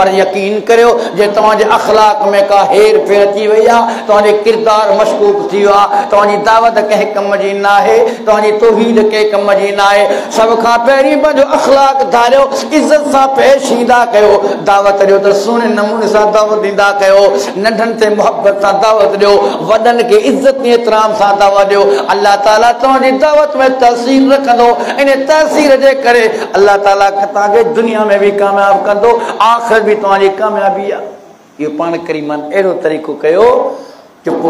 पर यकीन करियो जे तव्हांजे अखलाक में का हेर फेर अची वई आहे, तव्हांजे किरदार मशकूक थी वियो आहे, तव्हांजी दावत कंहिं कम जी न आहे, तव्हांजी तौहीद कंहिं कम जी न आहे। सब खां पहिरीं पंहिंजो अखलाक धारियो, इज़त सां पेश ईंदा कयो, दावत ॾियो त सुहिणे नमूने सां दावत ॾींदा कयो, नंढनि ते मुहबत सां दावत ॾियो, वॾनि खे इज़त एतिराम सां दावत ॾियो। अल्लाह ताला तव्हांजी दावत में तसीर रखंदो, इन तसीर जे करे अल्लाह ताला तव्हांखे दुनिया में भी कामयाब कंदो, आख़िर भी तव्हांजी कामयाबी आहे। इहो पाण करीमन अहिड़ो तरीक़ो कयो चुप।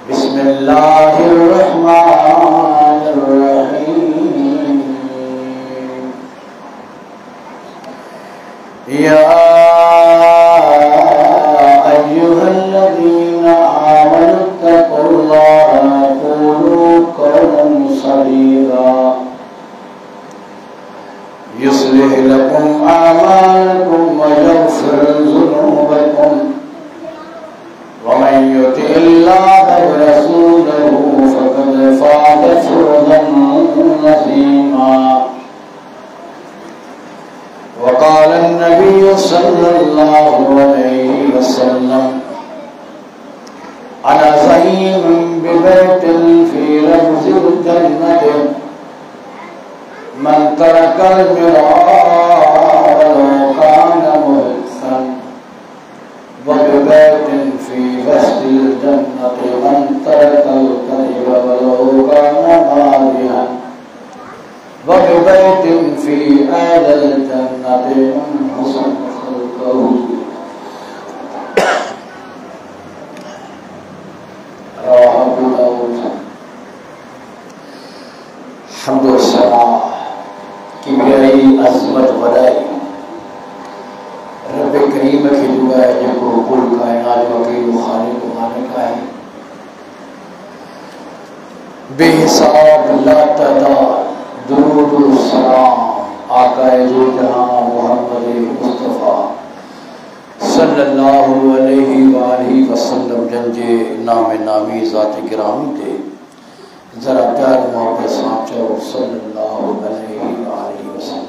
बिस्मिल्लाहिर्रहमानिर्रहीम। या अय्युहल्लज़ीना आमनु तक़ुल्लाह वक़ूलू क़ौलन सदीदा युस्लिह लकुम आमालकुम व यग़फिर ज़ुनूबकुम व मन युतिइल्लाह व रसूलहु फ़क़द फ़ाज़ फ़ौज़न अज़ीमा। व क़ाल अन्नबिय्यु सल्लल्लाहु अलैहि वसल्लम अना ज़ईमुन बिबैतिन फ़ी रब्ज़िल जन्नति मन तरकल मिरार कान मुहसन व बिबैतिन फ़ी वस्तिल जन्नति मन तरकल कज़िब वलो कान मादिहन व बिबैतिन फ़ी अहलिल जन्नति मन हुसन खल्क़हु। रवाहु अबू दाऊद। हम्दो सना किबरियाई अज़मत वॾाई रब करीम खे दुआ आहे जेको कुल काइनात जो अकेलो ख़ालिक़ मालिक आहे, बेहिसाब लातादाद दुरूद व सलाम आकाए दो जहां मोहम्मद मुस्तफ़ा सल्लल्लाहु अलैहि वसल्लम जंजे नाम नामी ज़ात गिरामी ते जरा प्यार मोहब्बत सां चओ सल्लल्लाहु अलैहि वसल्लम।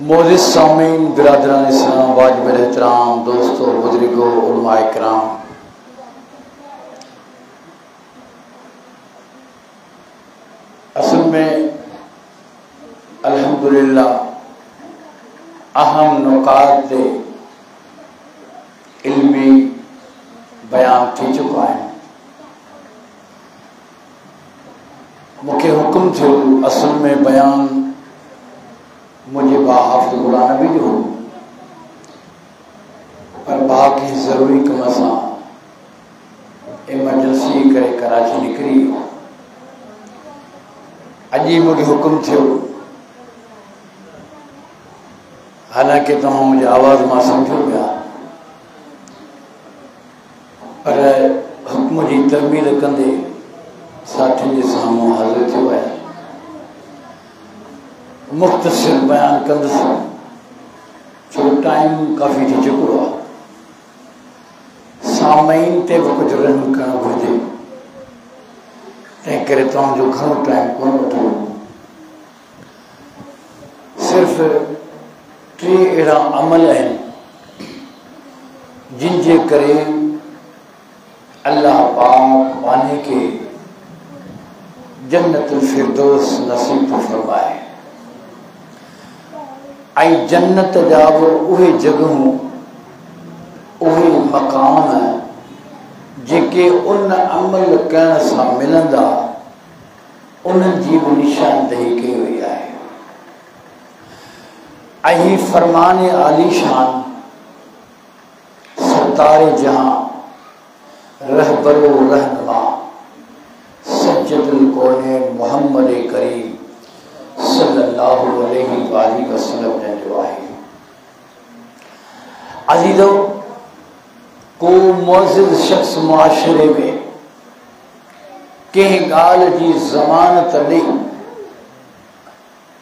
मोअज़्ज़िज़ सामीन, बिरादरान इस्लाम, वाजिब एहतराम दोस्तों, बुजुर्गों, उलमाए किराम, असल में अल्हम्दुलिल्लाह अहम नुकात ते इल्मी बयान थी चुका है। मुझे हुक्म थियो असल में बयान मुझे बाहाफ़िज़ गुलाम नबी जो हो, पर बाक़ी ज़रूरी कम सां इमरजेंसी करे कराची निकरी। अॼु मुझे हुक्म थियो, हालांकि तव्हां मुझे आवाज़ मां समझो पिया, पर हुक्म जी तरमील कंदे साथियुनि जे साम्हूं हाज़िर थियो आहे। मुख़्तसिर बयान कंदुसि छो टाइम काफ़ी थी चुको आहे। सामईन ते भी कुछ रहम करणु घुरिजे, तंहिं करे तव्हांजो घणो टाइम कोन वठो। सिर्फ़ 3 अहिड़ा अमल आहिनि जिन जे करे अल्लाह पाक पाने के जन्नतुल फिरदौस नसीब थो फरमाए। ऐं जन्नत जा बि उहे जॻहूं, उहे मकाम जेके उन अमल करण सां मिलंदा, उन्हनि जी बि निशानदेही कई वई आहे। ऐं फरमान आलीशान सरदार जहां रहबरो रहनुमा सज्जदुल कौनैन मोहम्मद करीम सल्लल्लाहु अलैहि वसल्लम जो आहे। अज़ीज़ो, को मुअज़्ज़िज़ शख्स मुआशरे में कंहिं ॻाल्हि जी ज़मानत ॾे,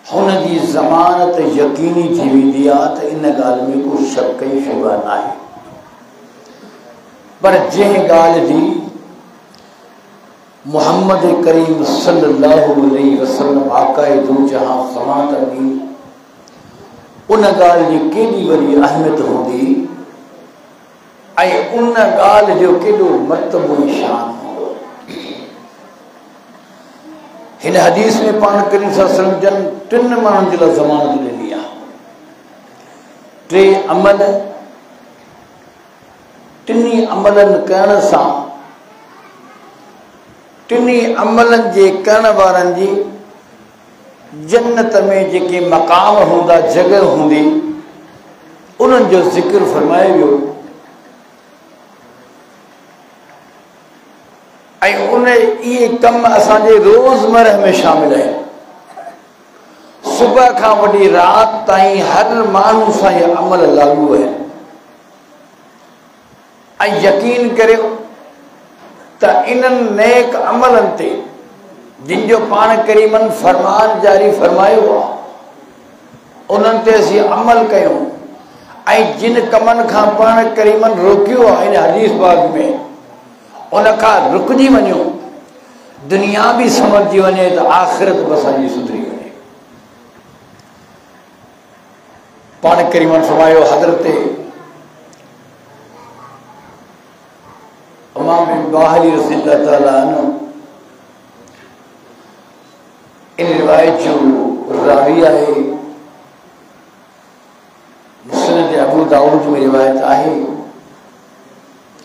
हुन जी ज़मानत यकीनी थी वेंदी आहे त इन ॻाल्हि में को शक ई शुबा न आहे। पर जंहिं ॻाल्हि जी मोहम्मद करीम सल्लल्लाहु अलैहि वसल्लम आकाए दो जहां ज़मानत ॾी, उन गाल जी केॾी वॾी अहमियत हूंदी ऐं उन गाल जो केॾो मर्तबो शान हूंदो। हिन हदीस में पाण करीम सल्लल्लाहु अलैहि वसल्लम जन टिन माण्हुनि जे लाइ ज़मानत ॾिनी आहे। टे अमल, टिनी अमलनि करण सां, टिनी अमलनि जे करण वारनि जी जन्नत में जेके मक़ाम हूंदा, जॻह हूंदी, उन्हनि जो ज़िक्र फरमायो वियो। ऐं उन इहे कम असांजे रोज़मरह में शामिल आहिनि। सुबह खां वठी राति ताईं हर माण्हू सां इहे अमल लागू आहिनि। ऐं यकीन करियो त इन्हनि नेक अमलनि ते जिन जो पाण करीमन फरमान जारी फरमायो आहे, उन्हनि ते असीं अमल कयूं ऐं जिन कमनि खां पाण करीमन रोकियो आहे इन हदीस पाक में, उन खां रुकजी वञो, दुनिया बि समझी वञे त आख़िरत बि असांजी सुधरी वञे। पाण करीमन फरमायो, हज़रत इमाम बाहली रज़ियल्लाहु ताला अन्हु इन रिवायत जो रावी आहे, मुस्नद अबू दाऊद में रिवायत आहे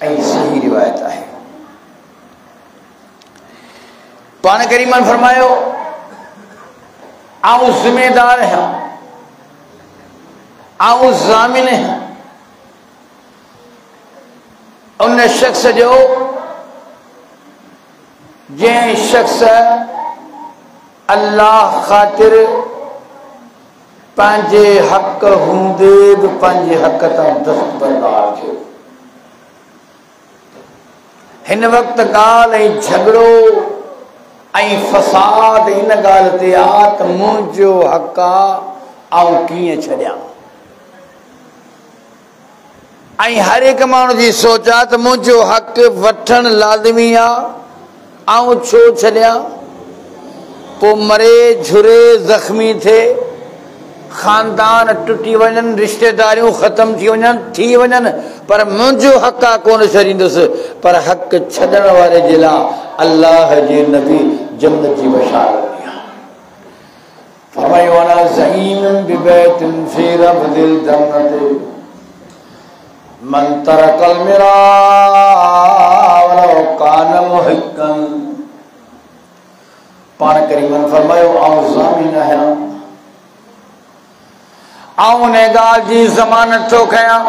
ऐं सही रिवायत आहे। पाण करीमन फरमायो, आऊं ज़िम्मेदार आहियां, आऊं ज़ामिन आहियां उन शख्स जो जंहिं शख्स अल्लाह ख़ातिर पंहिंजे हक़ हूंदे बि पंहिंजे हक़ तां दस्तबरदार थियो। हिन वक़्त ॻाल्हि ऐं झगड़ो ऐं फसाद इन ॻाल्हि ते आहे त मुंहिंजो हक़ आहे, आऊं कीअं छॾियां। ऐं हर हिकु माण्हू जी सोच आहे त मुंहिंजो हक़ वठणु लाज़मी आहे, आऊं छो छॾियां। पोइ मरे झुरे ज़ख़्मी थिए, ख़ानदान टुटी वञनि, रिश्तेदारियूं ख़तम थी वञनि, पर मुंहिंजो हक़ आहे कोन छॾींदुसि। पर हक़ छॾण वारे जे लाइ अल्लाह जे नबी जन्नत जी बशारत ॾिनी आहे। फरमायो, अना ज़ईम बिबैतिन फी रब्दिल जन्नत मन तरकल मिरा वलो कान मुहिक्कन। पाण करीमन फरमायो, आऊं ज़ामिन आहियां, आऊं उन ॻाल्हि जी ज़मानत थो खयां,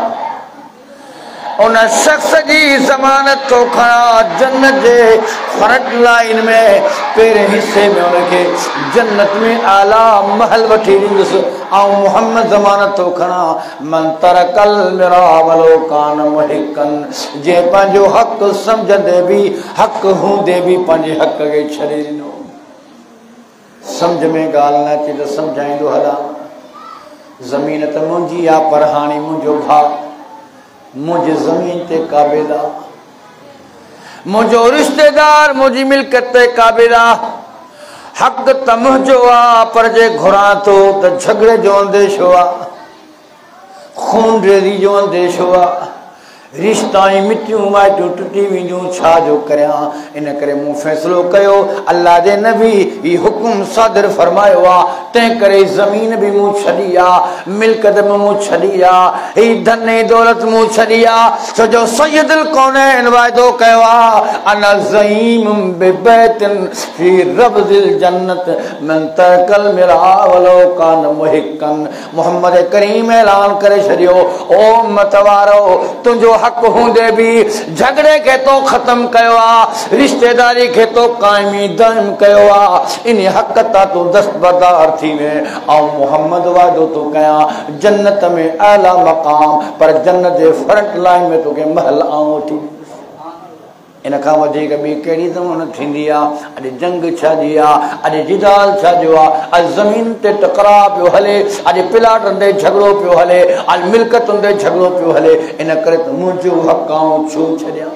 उन शख़्स जी ज़मानत थो खयां जन्नत जे फ्रंट लाइन में, पहिरें हिस्से में उनखे जन्नत में आला महल वठी ॾींदुसि। ऐं मुहम्मद ज़मानत थो खणा, मन तरकल मिरा वलो कान मुहिक्कन, जे पंहिंजो हक़ सम्झंदे बि, हक़ हूंदे बि पंहिंजे हक़ खे छॾे ॾिनो। सम्झ में ॻाल्हि न अचे त सम्झाईंदो हलां। ज़मीन त मुंहिंजी आहे, पर हाणे मुंहिंजो भाउ मुंहिंजे ज़मीन ते क़ाबिल आहे, मुंहिंजो रिश्तेदार मुंहिंजी मिल्कियत ते क़ाबिल आहे। हक़ त मुंहिंजो आहे, पर जे घुरां थो त झगड़े जो अंदेशो आहे, खून रेज़ी जो अंदेशो आहे, रिश्ता ऐं मिटियूं माइटियूं टुटी वेंदियूं, छा जो करियां। इन करे मूं फ़ैसिलो कयो, अल्लाह जे नबी ही हुकुम सादिर फरमायो आहे, तंहिं करे ज़मीन बि मूं छॾी आहे, मिल्कियत बि मूं छॾी आहे, ही धन ऐं दौलत मूं छॾी आहे। छो जो सय्यदुल कौनैन वाइदो कयो आहे, अना ज़ईम बिबैतिन फी रब्दिल जन्नत मन तरकल मिरा वलो कान मुहिक्कन। मोहम्मद करीम ऐलान करे छॾियो, ओ उम्मत वारो, तुंहिंजो हक़ हूंदे बि झगड़े खे तो ख़त्म कयो आहे, रिश्तेदारी खे तो क़ाइमी दाइम कयो आहे, इन हक़ तां तूं दस्तबरदार थी वे। ऐं मोहम्मद वाइदो थो कयां जन्नत में आला मक़ाम, पर जन्नत जे फ्रंट लाइन में तोखे महल आऊं वठी। इन खां वधीक ॿी कहिड़ी ज़मानत थींदी आहे। अॼु जंग छा जी आहे, अॼु जिदाल छा जो आहे, अॼु ज़मीन ते टकराव पियो हले, अॼु प्लाटनि ते झगड़ो पियो हले, अॼु मिल्कियतुनि ते झगड़ो पियो हले। इन करे त मुंहिंजो हक़ आऊं छो छॾियां।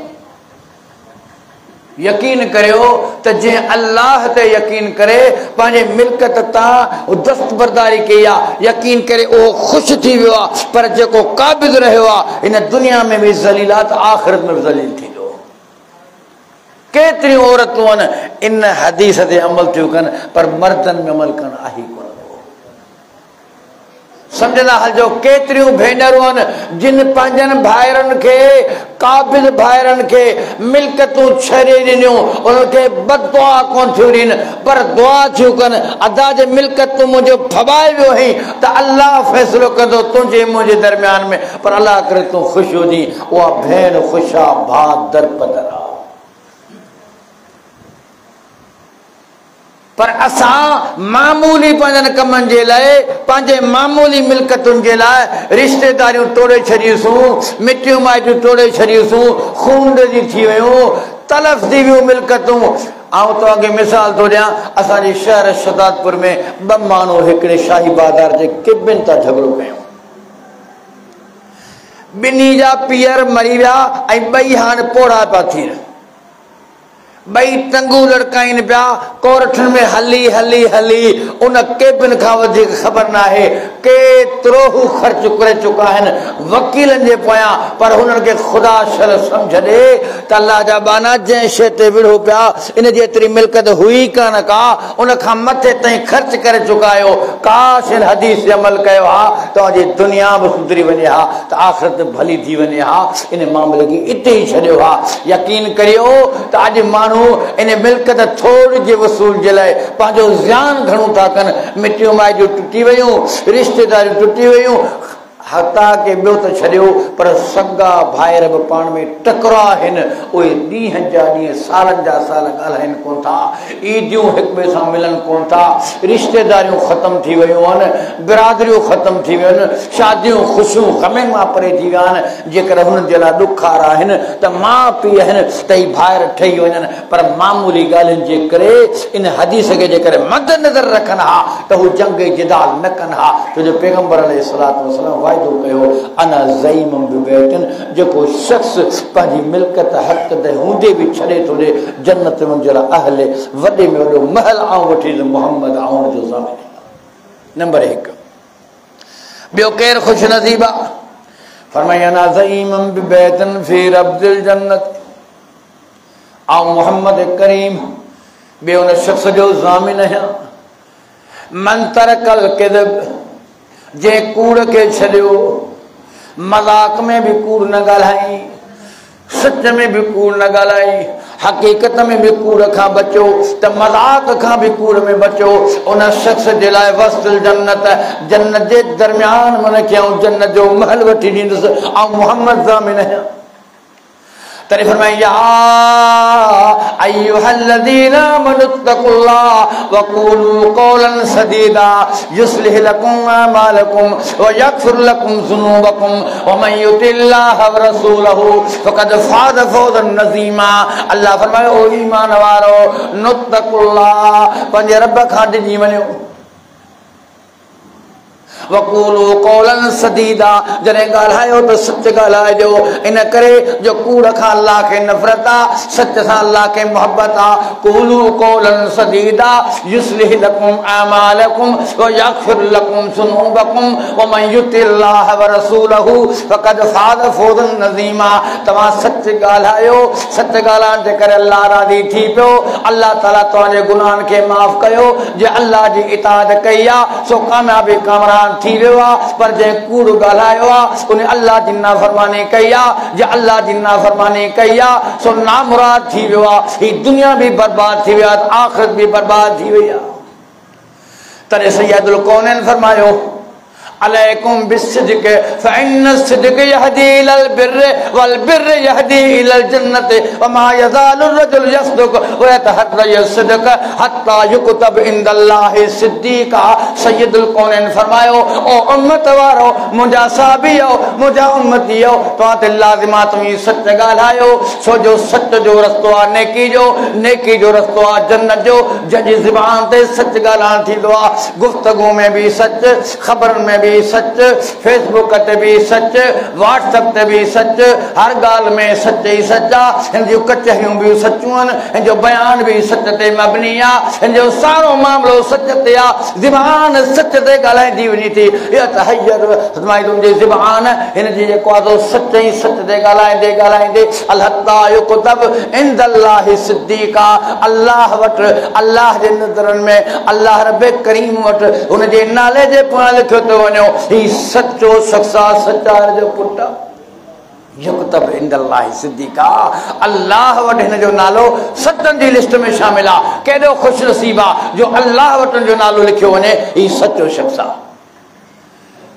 यकीन करियो त जे अल्लाह ते यकीन करे पंहिंजे मिल्कत तां दस्तबरदारी कई आहे, यकीन करे उहो ख़ुशि थी वियो आहे, पर जेको क़ाबिज़ रहियो आहे इन दुनिया में बि ज़लील आहे त आख़िरत में बि ज़लील थींदो। केतिरियूं औरतूं आहिनि इन हदीस ते अमल थियूं कनि पर मर्दनि में अमल कनि आहे कोन। समझंदा हलजो केतिरियूं भेनरूं आहिनि जिन पंहिंजनि भाइरनि खे क़ाबिल भाइरनि खे मिल्कतूं छॾे ॾिनियूं, उनखे बददुआ कोन थियूं ॾियनि पर दुआ थियूं कनि, अदा जे मिल्कत तूं मुंहिंजो फबाए वियो हुई त अल्लाह फ़ैसिलो कंदो तुंहिंजे मुंहिंजे दरमियान में, पर अल्लाह करे तूं ख़ुशि हुजी। उहा भेण ख़ुशि आहे, भाउ दरपदर आहे। पर असां मामूली पंहिंजनि कमनि जे लाइ, पंहिंजे मामूली मिल्कतुनि जे लाइ रिश्तेदारियूं तोड़े छॾियूंसीं, मिटियूं माइटियूं तोड़े छॾियूंसीं, खून जी थी वियूं, तलफ़ थी वियूं मिल्कतूं। ऐं तव्हांखे मिसाल थो ॾियां, असांजे शहर शहदादपुर में 2 माण्हू हिकिड़े शाही बाज़ार जे किबिन था झगड़ो कयूं। ॿिन्ही जा पीअर मरी विया ऐं ॿई हाणे पोड़ा पिया थियनि, ॿई टंगू लड़काइनि पिया, कोरठनि में हली हली हली उन केबिन खां वधीक ख़बर न आहे केतिरो हू ख़र्च करे चुका आहिनि वकीलनि जे पोयां, पर हुननि खे ख़ुदा शर सम्झ ॾे त अल्लाह जा बाना जंहिं शइ ते विढ़ो पिया इन जी एतिरी मिल्कत हुई कान का, उन खां मथे ताईं ख़र्च करे चुका आहियो। काश इन हदीस ते अमल कयो हा तव्हांजी दुनिया बि सुधरी वञे हा त आख़िरत भली थी वञे हा। इन मामले खे इते ई छॾियो हा। यकीन करियो त अॼु माण्हू इन मिल्कत थोड़ी जे वसूल जे लाइ पंहिंजो ज़ियान घणो था कनि। मिटियूं माइटियूं टुटी वियूं, रिश्तेदारियूं टुटी वियूं, हता के ॿियो त छॾियो पर सगा भाइर बि पाण में टकरा आहिनि, उहे ॾींहंनि जा ॾींहं सालनि जा साल ॻाल्हाइनि कोन था, ईदियूं हिक ॿिए सां मिलनि कोन था, रिश्तेदारियूं ख़तमु थी वियूं आहिनि, बिरादरियूं ख़तमु थी वियूं आहिनि, शादियूं ख़ुशियूं ग़मनि मां परे थी विया आहिनि। जेकर हुननि जे लाइ ॾुखार आहिनि त माउ पीउ आहिनि त ई भाइर ठही वञनि, पर मामूली ॻाल्हियुनि जे करे इन हदीस खे जेकर मद नज़र रखनि हा त हू जंग जिदाल न कनि हा। छो जो पैगंबर अलैहिस्सलातु वस्सलाम वाइदो कयो अना ज़ईम बिबैतिन, जेको शख़्स पंहिंजी मिल्कत हक़ ते हूंदे बि छॾे थो ॾे जन्नत वञण अहले वॾे में वॾो महल आऊं वठी मोहम्मद आउण जो ज़ामिन। नंबर 1 ॿियो केरु ख़ुशि नसीब आहे? फरमाया अना ज़ईम बिबैतिन फी रब्दिल जन्नत, आऊं मोहम्मद करीम ॿिए उन शख़्स जो ज़ामिन आहियां। मन तरकल किज़ब, जे कूड़ खे छॾियो, मज़ाक में बि कूड़ न ॻाल्हाई, सच में बि कूड़ न ॻाल्हाई, हक़ीक़त में बि कूड़ खां बचो त मज़ाक खां बि कूड़ में बचो। उन शख़्स जे लाइ वस्तुल जन्नत, जन्नत जे दरमियान मन खे आऊं जन्नत जो महल वठी ॾींदुसि, आऊं मोहम्मद ज़ामिन आहियां। तॾहिं फरमाया अय्युहल्लज़ीना आमनुत्तक़ुल्लाह वक़ूलू क़ौलन सदीदा युस्लिह लकुम अमालकुम व यग़फिर लकुम ज़ुनूबकुम व मन युतिल्लाह व रसूलहु फ़क़द फ़ाज़ फ़ौज़न नज़ीमा। अल्लाह फरमायो ओ ईमान वारो नुत्तक़ुल्लाह, पंहिंजे रब खां डिॼी वञो, वक़ूलू क़ौलन सदीदा, जॾहिं ॻाल्हायो त सच ॻाल्हाइजो, इन करे जो कूड़ खां अल्लाह खे नफ़रत आहे, सच सां अल्लाह खे मोहब्बत आहे। क़ूलू क़ौलन सदीदा युस्लिह लकुम अमालकुम व यग़फिर लकुम ज़ुनूबकुम व मन युतिल्लाह व रसूलहु फ़क़द फ़ाज़ फ़ौज़न नज़ीमा। तव्हां सच ॻाल्हायो, सच ॻाल्हाइण जे करे अल्लाह राज़ी थी पियो, अल्लाह ताला तव्हांजे गुनाहनि खे माफ़ कयो। जे अल्लाह जी इताअत कई आहे सो कामयाबी कामरान थी वियो आहे, पर जंहिं कूड़ ॻाल्हायो आहे उन अल्लाह जी नाफ़रमानी कई आहे, जे अल्लाह जी नाफ़रमानी कई आहे सो नामुराद थी वियो आहे। ही दुनिया भी बर्बाद थी वई आहे, आख़िरत भी बर्बाद थी वई आहे। तॾहिं सैयदुल कौनैन फरमायो अलैकुम बिस्सिद्क़ फ़इन्न सिद्क़ यहदी इलल बिर्र वल बिर्र यहदी इलल जन्नत व मा यज़ालु रजुल यस्दुक़ व यतहर्रा सिद्क़ हत्ता युकतब इंदल्लाहि सिद्दीक़ा। सैयदुल कौनैन फरमायो ओ उम्मत वारो, मुंहिंजा साहबीओ, मुंहिंजा उम्मतीओ, तव्हां ते लाज़िमा तव्हीं सच ॻाल्हायो, छो जो सच जो रस्तो आहे नेकी जो, नेकी जो रस्तो आहे जन्नत जो। जंहिंजी ज़ुबान ते सच ॻाल्हाइण थींदो आहे, गुफ़्तगू में बि सच, ख़बरनि में भी सच, फेसबुक ते भी सच, व्हाट्सएप ते भी सच, हर गाल में सच ही सच्चा। इन जो कचहरियूं भी सचूं आहिनि, इन जो बयान भी सच ते मबनी आहे, इन जो सारो मामलो सच ते आहे। ज़बान सच ते ॻाल्हाईंदी वञे थी, यतहय्यर फरमाए तुंहिंजी ज़बान हिन जी जेको आहे सच ई सच ते ॻाल्हाईंदे ॻाल्हाईंदे अलहत्ता युक्तब इंदल्लाहि सिद्दीक़ा, अल्लाह वटि, अल्लाह जे नज़रनि में, अल्लाह रब करीम वटि हुन जे नाले जे पोयां लिखियो थो वञो ही सचो शख़्स आहे, सचार जो पुटु आहे। युक्तब इंदल्लाहि सिद्दीक़ा, अल्लाह वटि हिन जो नालो सचनि जी लिस्ट में शामिल आहे। केॾो ख़ुशि नसीब आहे जो अल्लाह वटि जो नालो लिखियो वञे, ही सचो शख़्स आहे।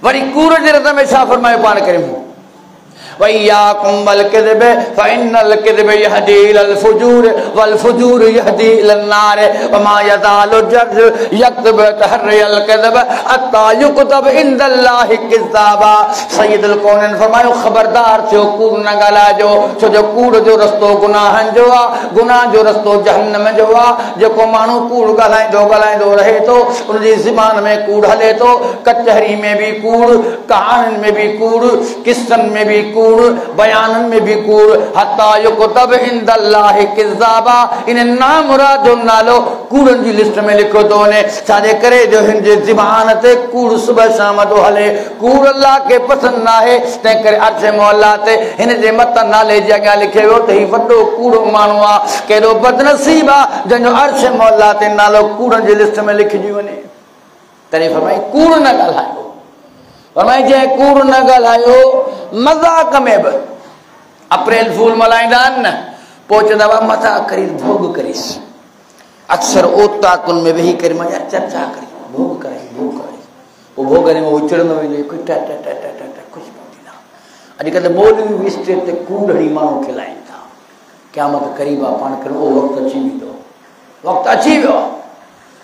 वरी कूड़ जे रद में छा फरमायो पाण करीम, वइयाकुम वल किज़ब फइन्नल किज़ब यहदी इलल फुजूर वल फुजूर यहदी इलन नार वमा यज़ालु जर्ज यक्तब तहर्रियल किज़ब हत्ता युक्तब इंदल्लाहि किज़ाबा। सय्यदुल कौनैन फरमायो खबरदार थियो कूड़ न ॻाल्हाइजो, छो जो कूड़ जो रस्तो गुनाहनि जो आहे, गुनाह जो रस्तो जहन्नम जो आहे। जेको माण्हू कूड़ ॻाल्हाईंदो ॻाल्हाईंदो रहे थो, उनजी ज़बान में कूड़ हले थो, कचहरी में भी कूड़, कहानियुनि में भी कूड़, किस्सनि में भी कूड़, बयानन में भी कूड़, हत्ता युक्तब इंदल्लाहि किज़ाबा। इन नामुराद जो नालो कूड़न जी लिस्ट में लिखो तो वञे, छाजे करे जो हिन जे ज़बान ते कूड़ सुबह शाम तो हले। कूड़ अल्लाह के पसंद ना है, तंहिं करे अर्श मौला ते हिन जे मत नाले जे अॻियां लिखे वियो त ही वॾो कूड़ो माण्हू आहे। केॾो बदनसीब आहे जंहिंजो अर्श मौला ते नालो कूड़न जी लिस्ट में लिखिजी वञे। तॾहिं फरमाई कूड़ न ॻाल्हायो, फरमाई जंहिं कूड़ न ॻाल्हायो मज़ाक में बि अप्रैल फूल मल्हाईंदा आहिनि न, पोइ चवंदा हुआ मज़ाक करी भोग करीस। अक्सर ओताकुन में वेही करे मां चर्चा करी भोग कराई भोग कराई, पोइ भोग में उहो चिड़ंदो वेंदो कुझु ट ट ट ट ट कुझु पवंदी न। अॼुकल्ह मौलवी बि स्टेज ते कूड़ हणी माण्हू खिलाइनि था। क़यामत क़रीब आहे, पाण करे उहो वक़्तु अची वेंदो, वक़्तु अची वियो आहे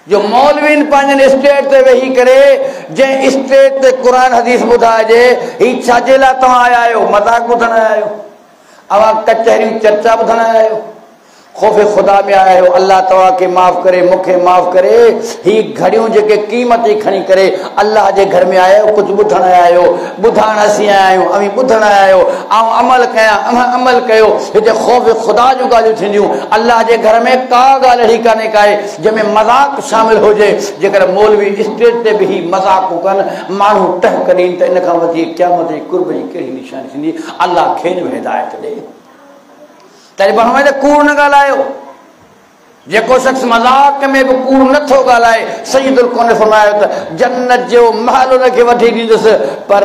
जो मौलवीन पंहिंजनि स्टेज ते वेही करे जंहिं स्टेज ते क़ुरान हदीस ॿुधाइजे, ही छाजे लाइ तव्हां आया आहियो? मज़ाक ॿुधण आया आहियो? अवां कचहरियूं चर्चा ॿुधण आया आहियो? ख़ौफ़ खुदा में आया आहियो? अल्लाह तव्हां खे माफ़ करे, मूंखे माफ़ करे। ही घड़ियूं जेके क़ीमती खणी करे अल्लाह जे घर में आया आहियो, कुझु ॿुधण आया आहियो? ॿुधाइण असीं आया आहियूं, अवी ॿुधण आया आहियो, ऐं अमल कयां, अमल कयो। हिते ख़ौफ़ खुदा जूं ॻाल्हियूं थींदियूं। अल्लाह जे घर में का ॻाल्हि अहिड़ी कान्हे काए जंहिंमें मज़ाक शामिल हुजे। जेकर मौलवी स्टेज ते बि मज़ाक कनि, माण्हू टहक ॾींनि, त इन खां वधीक क़यामत जी कुर्ब जी कहिड़ी निशानी थींदी? अल्लाह खेनि बि हिदायत ॾे। तॾहिं फरमाए कूड़ न ॻाल्हायो। जेको शख़्स मज़ाक में बि कूड़ नथो ॻाल्हाए, सय्यदुल कौन फरमायो त जन्नत जो महल हुनखे वठी ॾींदुसि, पर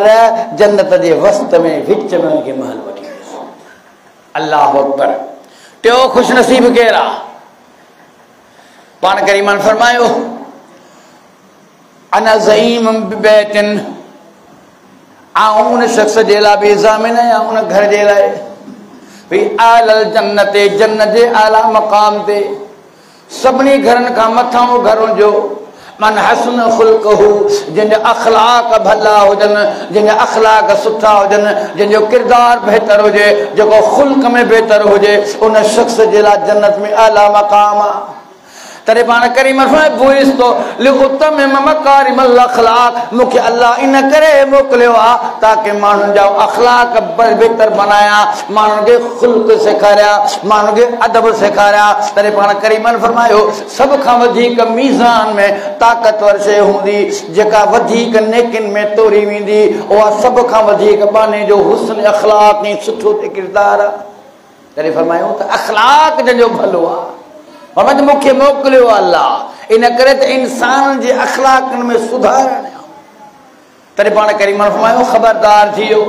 जन्नत जे वसत में विच में हुनखे महल वठी ॾींदुसि। अल्लाहु अकबर। टियों ख़ुशि नसीब केरु आहे? पाण करीमान फरमायो अना ज़ईम बिबैतिन, आऊं उन शख़्स जे लाइ बि ज़ामिन आहियां, उन घर जे लाइ भई आलल जन्नत, जन्नत जे आला मक़ाम ते सभिनी घरनि खां मथां घर हुजो। मन हसन ख़ुल्क़हू, जंहिंजा अख़लाक भला हुजनि, जंहिंजा अख़लाक सुठा हुजनि, जंहिंजो किरदार बहितर हुजे, जेको ख़ुल्क़ में बहितर हुजे, उन शख़्स जे लाइ जन्नत में आला मक़ाम आहे। तॾहिं पाण करीम बुइस्तो लिउतमिम मकारिमल अख़लाक, मूंखे अल्लाह इन करे मोकिलियो आहे ताकी माण्हुनि जा अख़लाक बहितर बनाया, माण्हुनि खे ख़ुल्क़ सेखारिया, माण्हुनि खे अदब सेखारिया। तॾहिं पाण करीम फरमायो सभ खां वधीक मीज़ान में ताक़तवर शइ हूंदी जेका वधीक नेकिन में तोरी वेंदी, उहा सभ खां वधीक बाने जो हुस्न अख़लाक ऐं सुठो किरदार आहे। तॾहिं फरमायो त अख़लाक जंहिंजो भलो आहे, फरमायो मूंखे मोकिलियो अल्लाह इन करे त इंसान जे अख़लाकनि में सुधार आणियो। तॾहिं पाण करीम फरमायो ख़बरदार थी वियो,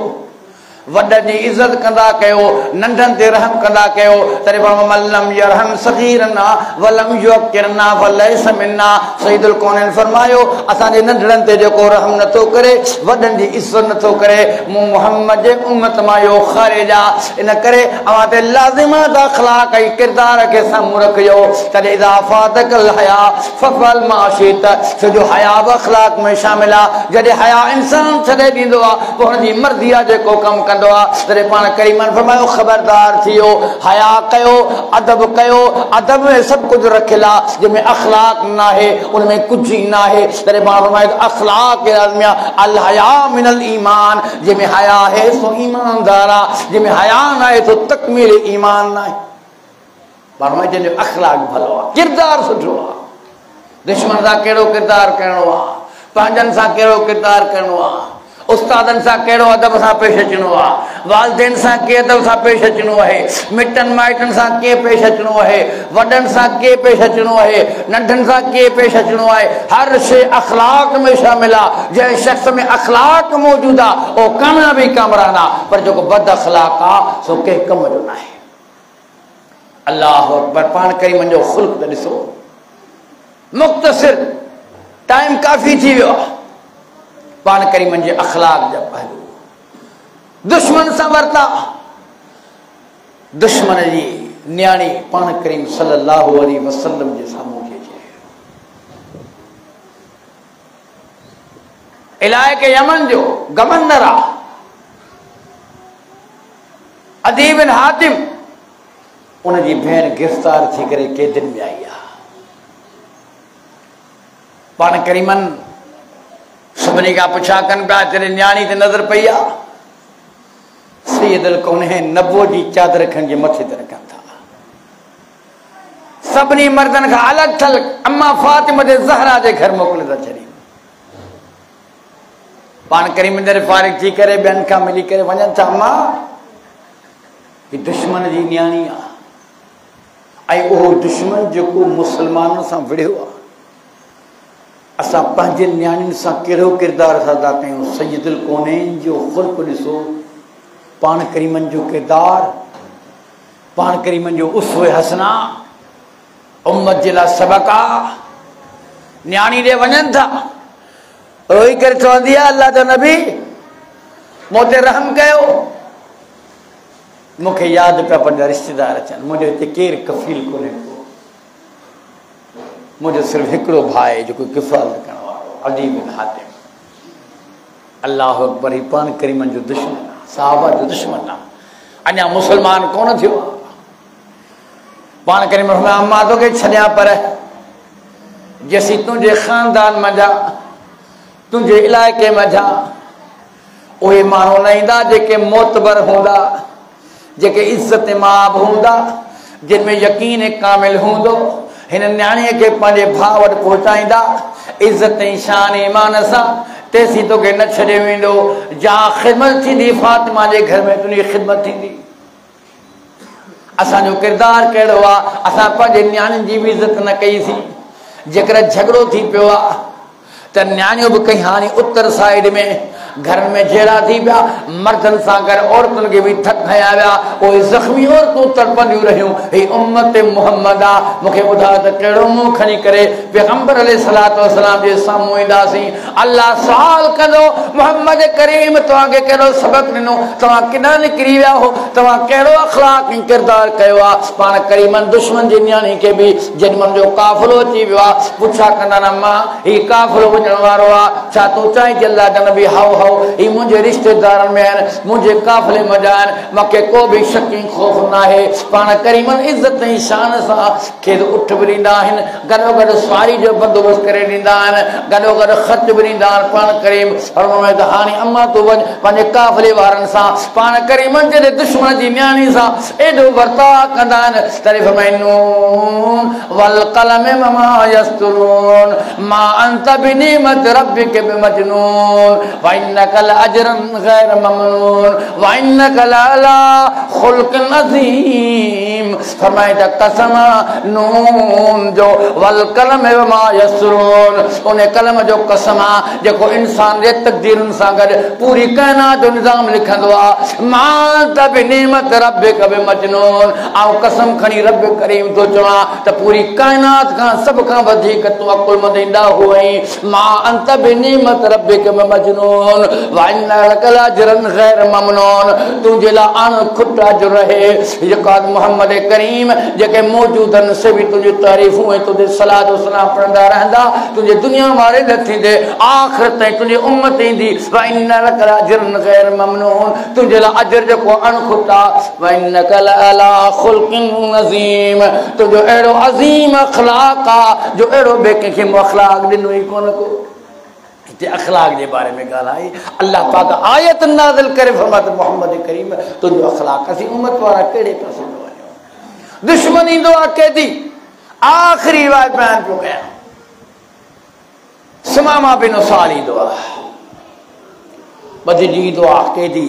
वॾनि जी इज़त कंदा कयो, नंढनि ते रहम कंदा कयो। तॾहिं पाण मल्लम यरहम सगीरना वलम युकिरना फलैस मिन्ना। सय्यदुल कौनैन फरमायो असांजे नंढड़नि ते जेको रहम नथो करे, वॾनि जी इज़त नथो करे, मूं मुहम्मद जे उम्मत मां इहो ख़ारिज आहे। इन करे अवां ते लाज़िमात अख़लाक ऐं किरदार खे साम्हूं रखियो। तॾहिं इज़ा फातकल हया फफल माशित, छो जो हया बि अख़लाक में शामिल आहे। जॾहिं हया इंसान छॾे ॾींदो आहे, पोइ हुनजी मर्ज़ी आहे जेको कमु कंदो आहे तॾहिं पाण करीमन फरमायो ख़बरदार थियो, हया कयो, अदब कयो। अदब में सभु कुझु रखियलु आहे, जंहिंमें अख़लाक न आहे उनमें कुझु ई न आहे। तॾहिं पाण फरमायो अख़लाक अल हया मिनल ईमान, जंहिंमें हया आहे सो ईमानदार आहे, जंहिंमें हया न आहे सो तकमील ईमान न आहे। पाण फरमायो जंहिंजो अख़लाक भलो आहे, किरदार सुठो आहे, दुश्मन सां कहिड़ो किरदार करिणो आहे, पंहिंजनि सां कहिड़ो किरदार करिणो आहे, उस्तादनि सां कहिड़ो अदब सां पेश अचणो आहे, वालिदैन सां कीअं अदब सां पेश अचणो आहे, मिटनि माइटनि सां कीअं पेश अचणो आहे, वॾनि सां कीअं पेश अचणो आहे, नंढनि सां कीअं पेश अचणो आहे। हर शइ अख़लाक में शामिल आहे। जंहिं शख़्स में अख़लाक मौजूदु आहे उहो कामयाबी कामरान आहे, पर जेको बद अख़लाक आहे सो कंहिं कम जो न आहे। अल्लाहु अकबर। पाण करीमन जो ख़ुल्क़ त ॾिसो। मुख़्तसिर टाइम काफ़ी थी वियो आहे। पाण करीमन जे अख़लाक जा पहलू दुश्मन सां वरता। दुश्मन जी न्याणी पाण करीम सल्लल्लाहु अलैहि वसल्लम जे साम्हूं थी अचे। इलाइक़े यमन जो गवर्नर आहे अदी बिन हातिम, उनजी भेण गिरफ़्तार थी करे कैदनि में आई आहे। पाण करीमन सभिनी खां पुछा कनि पिया, तेरे न्याणी ते नज़र पई आहे? सैयदुल कौनैन नबो जी चादर खणी मथे ते रखनि था। सभिनी मर्दनि खां अलॻि थल अम्मा फातिमा जे ज़हरा जे घर मोकिले था छॾनि। पाण करीम जॾहिं फारिग थी करे ॿियनि खां मिली करे वञनि था, अम्मा हीअ दुश्मन जी न्याणी आहे, ऐं उहो दुश्मन जेको मुसलमाननि सां विढ़ियो आहे, असां पंहिंजे न्याणियुनि सां कहिड़ो किरदार अदा कयूं। सैयदुल कौनैन जो ख़ुल्क़ ॾिसो, पाण करीमन जो किरदार, पाण करीमन जो उसवे हसना, उम्मत जे लाइ सबक़ आहे। न्याणी ॾे वञनि था, रोई करे चवंदी आहे, अल्लाह जो नबी मूं ते रहम कयो, मूंखे यादि पिया पंहिंजा रिश्तेदार अचनि, मुंहिंजो हिते केरु कफ़ील कोन्हे को, मुंहिंजो सिर्फ़ु हिकिड़ो भाउ आहे जेको किफ़ालत करण वारो, अदी बिन हातिम। अल्लाहु अकबर। ही पाण करीमन जो दुश्मन आहे, सहाबा जो दुश्मन आहे, अञा मुसलमान कोन थियो आहे। पाण करीमन फरमाया, मां तोखे छॾियां, पर जेसीं तुंहिंजे ख़ानदान मंझां, तुंहिंजे इलाइक़े मंझां उहे माण्हू न ईंदा जेके मोतबर हूंदा, जेके इज़त माब हूंदा, जिन में यकीन कामिल हूंदो, हिन न्याणीअ खे पंहिंजे भाउ वटि पहुचाईंदा इज़त ऐं शान ईमान सां, तेसीं तोखे न छॾे वेंदो। जहाँ ख़िदमत थींदी फातिमा जे घर में तुंहिंजी ख़िदमत थींदी। असांजो किरदारु कहिड़ो आहे? असां पंहिंजे न्याणियुनि जी बि इज़त न कईसीं। जेकर झगड़ो थी पियो आहे त न्याणियूं बि कई हाणे उत्तर साइड में घर में जहिड़ा थी पिया, मर्दनि सां गॾु औरतुनि खे बि थक हया विया, उहे ज़ख़्मी औरतूं तड़पंदियूं रहियूं। ही उम्मत मुहम्मद आहे। मूंखे ॿुधायो त कहिड़ो मुंहुं खणी करे पैगंबर अलैहिस्सलातु वस्सलाम जे साम्हूं ईंदासीं? अल्लाह सुवाल कंदो, मोहम्मद करीम तव्हांखे कहिड़ो सबक़ ॾिनो? तव्हां किथां निकिरी विया हो? तव्हां कहिड़ो अख़लाक ऐं किरदार कयो आहे? पाण करीमन दुश्मन जी न्याणी खे बि जेॾीमहिल जो काफ़िलो अची वियो आहे, पुछा कंदा, न मां हीउ काफ़िलो वञण वारो आहे, छा तूं चाहीं त अल्लाह जा नबी हाउ ही मुझे रिश्तेदारनि में आहिनि, मुंहिंजे काफ़िले में आहिनि, मूंखे को बि शक ऐं ख़ौफ़ न आहे। पाण करीमन इज़त ऐं शान सां खेदि उठ बि ॾींदा आहिनि, गॾोगॾु सवारी जो बंदोबस्तु करे ॾींदा आहिनि, गॾोगॾु ख़र्च बि ॾींदा आहिनि। पाण करीम फरमायो त हाणे अम्मा तूं वञ पंहिंजे काफ़िले वारनि सां। पाण करीमन जॾहिं दुश्मन जी न्याणी सां एॾो वर्ताव कंदा आहिनि, तॾहिं फरमाईंदा नून वल क़लम वमा यस्तुरून मा अंत बिनिमत रब्बिक बिमजनून वइन्नक लअजरन गैर ममनून वइन्नक लअला खुल्क़िन अज़ीम। फरमाए त कसम नून जो वल कलम वमा यस्तुरून, उन कलम जो कसम आहे जेको इंसान जे तक़दीरुनि सां गॾु पूरी काइनात जो निज़ाम लिखंदो आहे। मा अंत बिनिमत रब्बिक बिमजनून, ऐं कसम खणी रब करीम थो चवां त पूरी काइनात खां सभ खां वधीक तूं अकुलमंद ईंदा हुअई। मा अंत बिनिमत रब्बिक बिमजनून, व इन्ना लक लाजरन गैर ममनून तुझे ला अन खुटा जो रहे यकाद मोहम्मद करीम जेके मौजूदन से भी तुझे तारीफूं है तुझे सलात व सलाम पढ़ंदा रहंदा तुझे दुनिया मारे नथी दे आखिरत ताईं तुझे उम्मत ईंदी व इन्ना लक लाजरन गैर ममनून तुझे ला अजर जेको अन खुटा व इन्नक लअला खुल्किन अज़ीम तुझो अहिड़ो अज़ीम अखलाक आ जो अहिड़ो ॿिए कंहिंखे अखलाक ॾिनो ई कोन को इते अखलाक के बारे में ॻाल्हाई अल्लाह पाक आयत नाज़िल करे फरमात मोहम्मद करीम तुझो अखलाक असीं उम्मत वारा कहिड़े पासे वञूं दुश्मन ईंदो आहे कैदी आखिरी रिवायत बयान पियो कयां सुमामा बिन उसाल ईंदो आहे ॿधी ईंदो आहे कैदी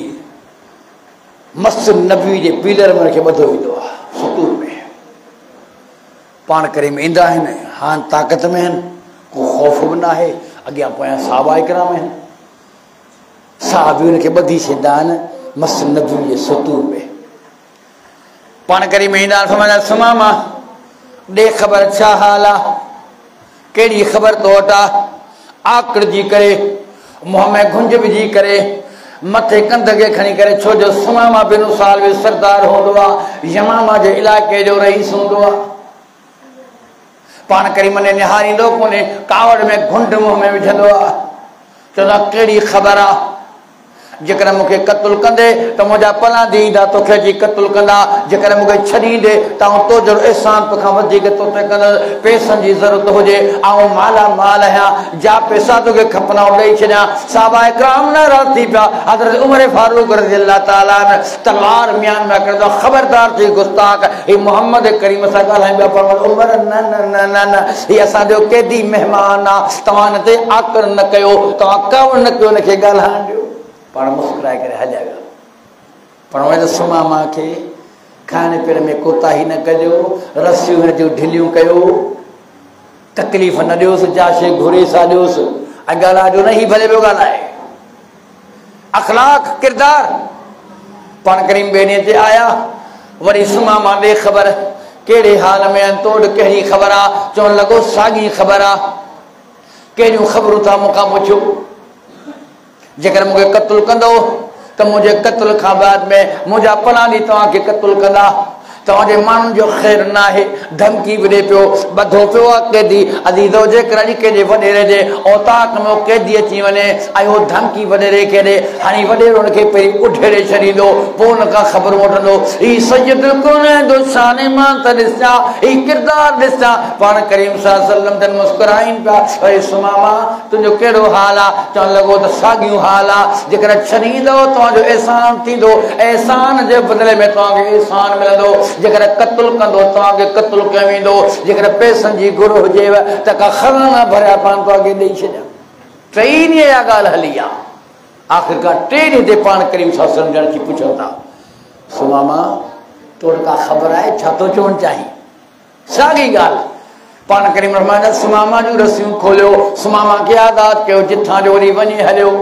मस्जिद नबी जे पीलर में ॿधो ईंदो आहे सुतूर में पाण करे में ईंदा आहिनि हान ताक़त में आहिनि को ख़ौफ़ बि न आहे अॻियां पोयां साहबा इकराम आहिनि साहबी उनखे ॿधी छॾींदा आहिनि मस्जिद नबी जे सुतूर में पाण करे में ईंदा आहिनि फरमाईंदा सुमामा ॾे ख़बर छा हाल आहे कहिड़ी ख़बर तो वटि आहे आकड़जी करे मुंहं में घुंज विझी करे मथे कंध खे खणी करे छो जो सुमामा बिन उसाल बि सरदार हूंदो आहे यमामा जे इलाइक़े जो रईस हूंदो आहे पाण करीम ने निहारींदो कोन्हे कावड़ में घुंड मुंहं में विझंदो आहे चवंदो आहे कहिड़ी ख़बर आहे जेकर मूंखे क़त्ल कंदे त मुंहिंजा पलांदी ईंदा तोखे अची क़त्ल कंदा जेकर मूंखे छॾींदे त आउं तो जहिड़ो एहसान तोखां वधीक तो ते कंदुसि पैसनि जी ज़रूरत हुजे आउं माला माल आहियां जा पैसा तोखे खपंदा ॾेई छॾियां साहबा इकराम नाराज़ थी पिया हज़रत उमर फारूक रज़ियल्लाहु ताला तलवार म्यान में कंदो ख़बरदार थी गुस्ताख ही मोहम्मद करीम सां ॻाल्हाइनि पिया पर उमर न न न न न ही असांजो कैदी महिमान आहे तव्हां हिन ते आकर न कयो तव्हां कव न कयो हिनखे ॻाल्हाइण ॾियो पाण मुस्कुराए करे हलिया विया पर उन सुमामा खे खाइण पीअण में कोताही न कजो रसियूं हिन जूं ढिलियूं कयो तकलीफ़ न ॾियोसि जा शइ घुरे सां ॾियोसि ऐं ॻाल्हाइजो न ही भले पियो ॻाल्हाए अखलाक किरदार पाण करीम ॿिए ॾींहं ते आया वरी सुमामा ॾे ख़बर कहिड़े हाल में आहिनि तोड़ कहिड़ी ख़बर आहे चवणु लॻो साॻी ख़बर आहे कहिड़ियूं ख़बरूं था मूंखां पुछो जेकर मूंखे क़त्ल कंदो त मुंहिंजे क़त्ल खां बाद में मुंहिंजा पलानी तव्हांखे क़त्ल कंदा तव्हांजे माण्हुनि जो ख़ैर न आहे धमकी बि ॾे पियो ॿधो पियो आहे कैदी अज़ीज़ो जेकर अॼु कंहिंजे वॾेरे जे औताक में कैदी अची वञे ऐं उहो धमकी वॾेरे खे ॾे हाणे वॾेरो हुनखे पहिरीं उठेड़े छॾींदो पोइ हुन खां ख़बर वठंदो ही सैयद कोन शान मां त ॾिसां ही किरदार ॾिसां पाण करीम सल्लल्लाहु अलैहि वसल्लम मुस्कुराइनि पिया अरे सुमामा तुंहिंजो कहिड़ो हाल आहे चवणु लॻो त साॻियूं हाल आहे जेकर छॾींदो तव्हांजो एहसान थींदो एहसान जे बदिले में तव्हांखे एहसान मिलंदो जेकर क़त्ल कंदो तव्हांखे क़त्ल कयो वेंदो जेकर पैसनि जी घुर हुजेव त का खज़ाना भरिया पाण तव्हांखे ॾेई छॾिया टई ॾींहं इहा ॻाल्हि हली आहे आख़िरकार टे ॾींहं ते पाण करीम सल्लल्लाहु अलैहि वसल्लम पुछो था सुमामा तोड़ का ख़बर आहे छा थो चवणु चाहीं साॻी ॻाल्हि पाण करीम फरमाईंदा सुमामा जूं रसियूं खोलियो सुमामा खे आज़ादु कयो जिथां जो वरी वञी हलियो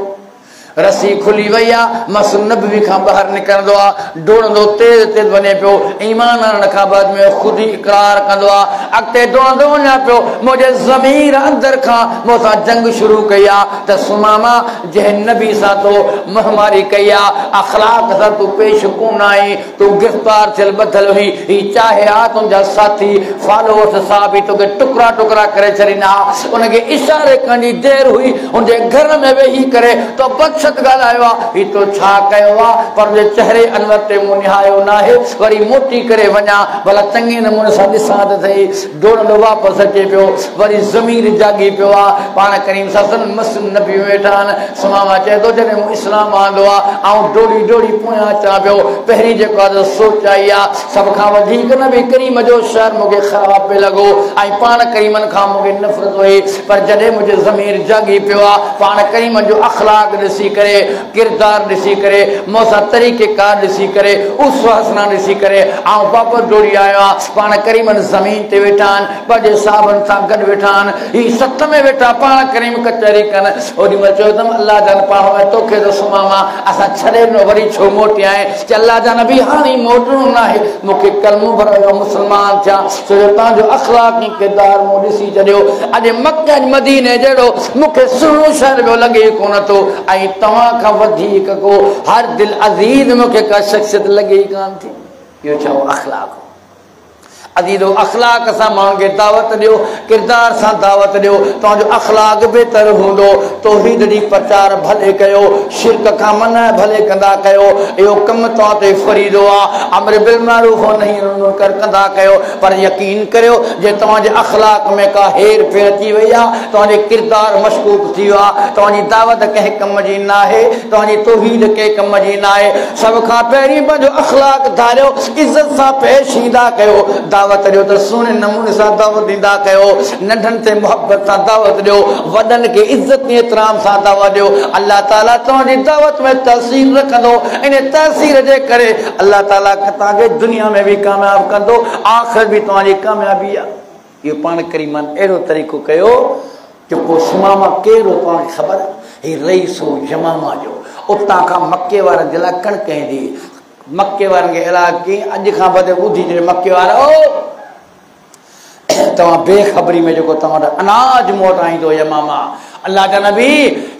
रस्सी खुली वई आहे मस्जिद नबवी खां ॿाहिरि निकिरंदो आहे डोड़ंदो तेज़ तेज़ वञे पियो ईमान आणण खां बाद में ख़ुदि इक़रार कंदो आहे अॻिते डोड़ंदो वञा पियो मुंहिंजे ज़मीर अंदर खां मूंसां जंग शुरू कई आहे त सुमामा जंहिं नबी सां तो महामारी कई आहे अख़लाक सां तूं पेश कोन आई तूं गिरफ़्तार थियल ॿधल हुई ही चाहे हा तुंहिंजा साथी फॉलोअर्स साहब ई तोखे टुकड़ा टुकड़ा करे छॾींदा उनखे इशारे करण जी देरि हुई हुनजे घर में वेही करे तो ॻाल्हायो आहे ही तो छा कयो आहे पर जे चेहरे अनवर ते मूं निहायो न आहे वरी मोटी करे वञा भला चङे नमूने सां ॾिसां त सही डोड़ंदो वापसि अचे पियो वरी ज़मीर जागी पियो आहे पाण करीम ससन मस्जिद नबी वेठा आहिनि सुमामा चए थो जॾहिं मूं इस्लाम आंदो आहे ऐं डोड़ी डोड़ी पोयां अचां पियो पहिरीं जेको आहे सोच आई आहे सभ खां वधीक नबी करीम जो शहर मूंखे ख़राब पियो लॻो ऐं पाण करीमनि खां मूंखे नफ़रत हुई पर जॾहिं मुंहिंजो ज़मीर जागी पियो आहे पाण करीम जो अख़लाक ॾिसी करे किरदार ॾिसी करे मूंसां तरीक़ेकार ॾिसी करे उसवा हसना ॾिसी करे ऐं वापसि दौड़ी आयो आहियां पाण करीमन ज़मीन ते वेठा आहिनि पंहिंजे साहबनि सां गॾु वेठा आहिनि ही सत में वेठा पाण करीम कचहरी कनि ओॾी महिल चयो अथमि अलाह जा पाण तोखे त सुमामा असां छॾे ॾिनो वरी छो मोटी आए चल अलाह जा नबी हाणे मोटणो न आहे मूंखे कलमो भरायो मुस्लमान थिया छो जो तव्हांजो अख़लाक़ी किरदार मूं ॾिसी छॾियो अॼु मके मदीने जहिड़ो मूंखे सुहिणो शहर पियो लॻे कोन थो ऐं तव्हां खां वधीक को हर दिल अज़ीज़ मूंखे का शख्सियत लगे ई कान थी। इहो छा अखलाक अदीदो अखलाक सां माण्हुनि खे दावत ॾियो, किरदार सां दावत ॾियो। तव्हांजो अखलाक बहितर हूंदो, तौहीद ॾी प्रचार भले कयो, शिरक खां मना भले कंदा कयो। इहो कमु तव्हां ते फरीदो आहे। अम्र बिल मारूफ व नही अनिल मुनकर कंदा कयो, पर यकीन करियो जे तव्हांजे अखलाक में का हेर फेर अची वई आहे, तव्हांजे किरदार मशकूक थी वियो आहे, तव्हांजी दावत कंहिं कम जी न आहे, तव्हांजी तौहीद कंहिं कम जी न आहे। सभ खां पहिरीं पंहिंजो अखलाक धारियो, इज़त सां पेश ईंदा कयो। दावत ॾियो त सुहिणे नमूने सां दावत ॾींदा कयो, नंढनि ते मुहबत सां दावत ॾियो, वॾनि खे इज़त एतिराम सां दावत ॾियो। अल्लाह ताला तव्हांजी दावत में तहसीर रखंदो। इन तहसीर जे करे अल्लाह ताला तव्हांखे दुनिया में बि कामयाब कंदो, आख़िर बि तव्हांजी कामयाबी आहे। इहो पाण करीमन अहिड़ो तरीक़ो कयो जो को सुमामा कहिड़ो तव्हांखे ख़बर आहे? हीउ रईस हो जमामा जो, उतां खां मके वारनि जे लाइ कणिक ईंदी। मके वारनि खे इलाज कई, अॼु खां बदे ॿुधी जॾहिं मके वारा तव्हां बेख़बरी में जेको तव्हां वटि अनाज मूं वटि ईंदो यमामा, अल्लाह जा नबी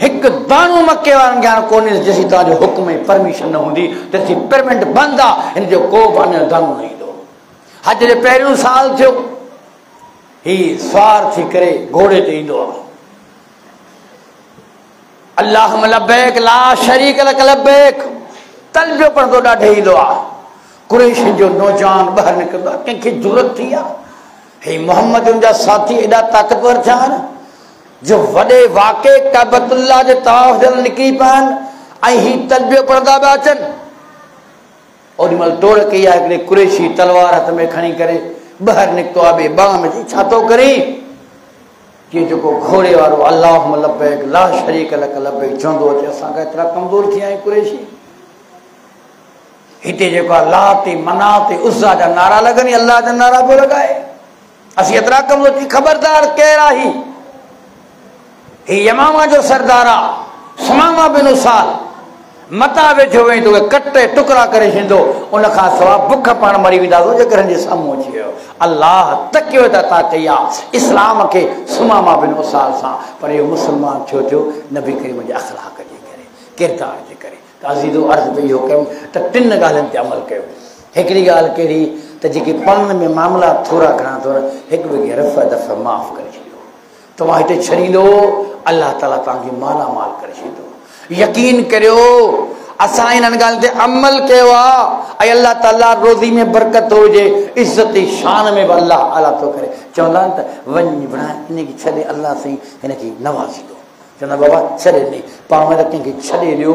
हिकु दाणो मके वारनि खे हाणे कोन्हे जेसीं तव्हांजो हुकुम ऐं परमिशन न हूंदी तेसीं पेमेंट बंदि आहे। हिन जो को बि अञा दाणो न ईंदो। हज जे पहिरियों साल थियो, हीउ सवार थी करे घोड़े ते ईंदो आहे। अल्लाहुम्मा लब्बैक ला शरीक लक लब्बैक तलबियो पढ़ंदो ॾाढे ईंदो आहे। कुरैश जो नौजवान ॿाहिरि निकिरंदो आहे, कंहिंखे ज़रूरत थी आहे। हे मोहम्मद जा साथी एॾा ताक़तवर थिया आहिनि जो वॾे वाक़े काबतुल्लाह जे तवाफ़ जे लाइ निकिरी पिया आहिनि ऐं हीउ तलबियो पढ़ंदा पिया अचनि। ओॾीमहिल दौड़ कई आहे, हिकिड़े कुरैशी तलवार हथ में खणी करे ॿाहिरि निकितो आहे, ॿिए बाह में चई छा थो करे? कि जेको घोड़े वारो अल्लाहुम्मा लब्बैक ला शरीक लक लब्बैक चवंदो अचे, असांखां एतिरा कमज़ोर थी विया आहियूं कुरैशी। हिते जेको आहे लात मनात उज़्ज़ा जा नारा लॻनि, अल्लाह जा नारा पियो लॻाए। असीं एतिरा कमज़ोर थी, ख़बरदार केरु आहे? हीउ यमामा जो सरदार आहे, सुमामा बिन उसाल। मता वेठो वई तोखे कटे टुकड़ा करे छॾींदो, उनखां सवाइ बुख पाण मरी वेंदासीं जेकर हिन जे साम्हूं अची वियो। अल्लाह तकियो त अता कई आहे इस्लाम खे सुमामा बिन उसाल सां, पर इहो मुस्लमान थियो नबी करीम जे अख़लाक जे करे, किरदार जे करे। अज़ीज़ो अर्ज़ पे इहो कयूं त टिनि ॻाल्हियुनि ते अमल कयो। हिकिड़ी ॻाल्हि कहिड़ी त जेके पाण में मामला थोरा घणा थोरा हिकु ॿिए खे रफ़ दफ़ माफ़ करे छॾियो। तव्हां हिते छॾींदो, अल्लाह ताला तव्हांखे मालामाल करे छॾींदो। यकीन करियो असां इन्हनि ॻाल्हियुनि ते अमल कयो आहे ऐं अल्लाह ताला रोज़ी में बरकत हुजे, इज़त शान में बि अल्लाह आला थो करे। चवंदा आहिनि त वञ बणाए इनखे छॾे, अल्लाह साईं हिनखे नवाज़ींदो। चवंदा बाबा छॾे ॾे, पाण में त कंहिंखे छॾे ॾियो,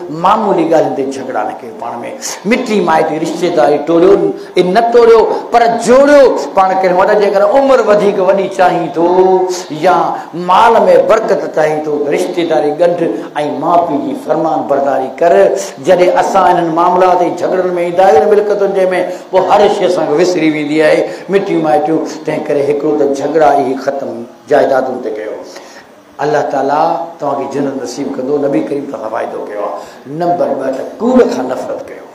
मामूली ॻाल्हियुनि ते झगड़ा न कयो। पाण में मिटी माइटी रिश्तेदारी टोड़ियो न टोड़ियो, पर जोड़ियो। पाण कहिड़ो वॾा जेकर उमिरि वधीक वॾी चाहीं थो या माल में बरकत चाहीं थो, रिश्तेदारी ॻंढ ऐं माउ पीउ जी फरमान बरदारी कर। जॾहिं असां इन्हनि मामलात ऐं झगड़नि में ईंदा आहियूं मिल्कतुनि जे में, पोइ हर शइ असांखे विसरी वेंदी आहे, मिटियूं माइटियूं। तंहिं करे हिकिड़ो त झगड़ा ई ख़तमु जाइदादुनि ते कयो। अल्लाह ताला तव्हांखे जन्नत नसीब कंदो, नबी करीम तव्हां फ़ाइदो कयो आहे। नंबर 2 त कूड़ खां नफ़रत कयो।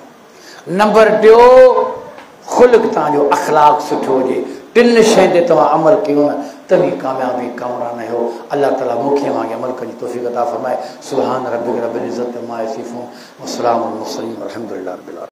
नंबर 2 ख़ुल्क़ तव्हांजो अख़लाक सुठो हुजे। टिनि शयुनि ते तव्हां अमल कयो न तभी कामयाबी कामरान हो। अल्लाह ताला मूंखे मांखे अमल करण जी तौफ़ीक़ अता फ़रमाए। सुभान रब्बिक रब्बिल इज़्ज़ति अम्मा यसिफ़ून व सलामुन अलल मुरसलीन वल्हम्दुलिल्लाहि रब्बिल आलमीन।